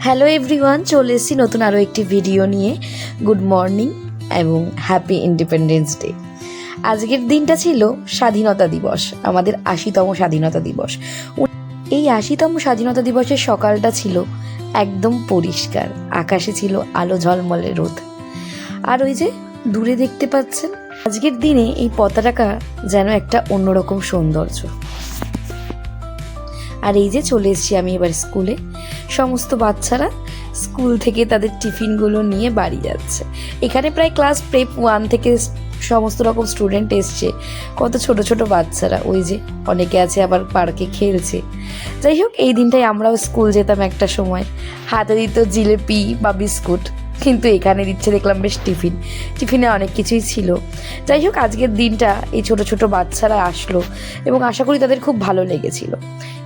Hello everyone, চলে এসেছি নতুন আরও একটি ভিডিও নিয়ে। গুড মর্নিং এবং হ্যাপি ইন্ডিপেন্ডেন্স ডে। আজকের দিনটা ছিল স্বাধীনতা দিবস, আমাদের ৮০তম স্বাধীনতা দিবস। এই ৮০তম স্বাধীনতা দিবসের সকালটা ছিল একদম পরিষ্কার, আকাশে ছিল আলো ঝলমলে রোদ। আর ওই যে দূরে দেখতে পাচ্ছেন, আজকের দিনে এই পতাকা যেন একটা অন্যরকম সৌন্দর্য। আর এই যে চলে এসেছি আমি এবার স্কুলে। সমস্ত বাচ্চারা স্কুল থেকে তাদের টিফিনগুলো নিয়ে বাড়ি যাচ্ছে। এখানে প্রায় ক্লাস প্রেপ 1 থেকে সমস্ত রকম স্টুডেন্ট এসছে, কত ছোট ছোট বাচ্চারা, ওই যে অনেকে আছে আবার পার্কে খেলছে। যাই হোক, এই দিনটাই আমরাও স্কুল যেতাম একটা সময়, হাতে দিত জিলেপি বা বিস্কুট, কিন্তু এখানে দিচ্ছে দেখলাম বেশ টিফিনে অনেক কিছুই ছিল। যাই হোক, আজকের দিনটা এই ছোট ছোট বাচ্চারা আসলো এবং আশা করি তাদের খুব ভালো লেগেছিল।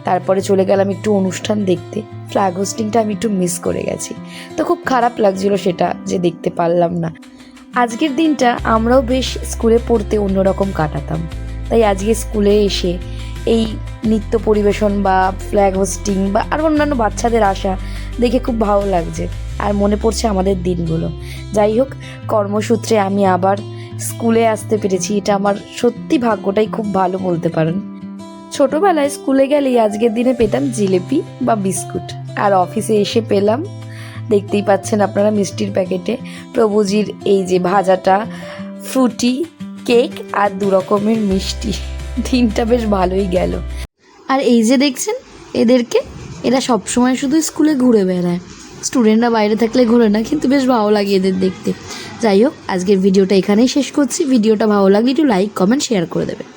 তারপরে চলে গেলাম একটু অনুষ্ঠান দেখতে। ফ্ল্যাগ হোস্টিংটা আমি একটু মিস করে গেছি, তো খুব খারাপ লাগছিল সেটা যে দেখতে পারলাম না। আজকের দিনটা আমরাও বেশ স্কুলে পড়তে অন্যরকম কাটাতাম, তাই আজকে স্কুলে এসে এই নৃত্য পরিবেশন বা ফ্ল্যাগ হোস্টিং বা আর অন্যান্য বাচ্চাদের আসা দেখে খুব ভালো লাগছে আর মনে পড়ছে আমাদের দিনগুলো। যাই হোক, কর্মসূত্রে আমি আবার স্কুলে আসতে পেরেছি, এটা আমার সত্যি ভাগ্যটাই খুব ভালো বলতে পারেন। ছোটবেলায় স্কুলে গেলেই আজকের দিনে পেতাম জিলেপি বা বিস্কুট, আর অফিসে এসে পেলাম, দেখতেই পাচ্ছেন আপনারা, মিষ্টির প্যাকেটে প্রভুজির এই যে ভাজাটা, ফ্রুটি, কেক আর 2 রকমের মিষ্টি। দিনটা বেশ ভালোই গেল। আর এই যে দেখছেন এদেরকে, এরা সবসময় শুধু স্কুলে ঘুরে বেড়ায়, স্টুডেন্টরা বাইরে থাকলে ঘুরে না, কিন্তু বেশ ভালো লাগে এদের দেখতে। যাই হোক, আজকের ভিডিওটা এখানেই শেষ করছি। ভিডিওটা ভালো লাগলে একটু লাইক, কমেন্ট, শেয়ার করে দেবে।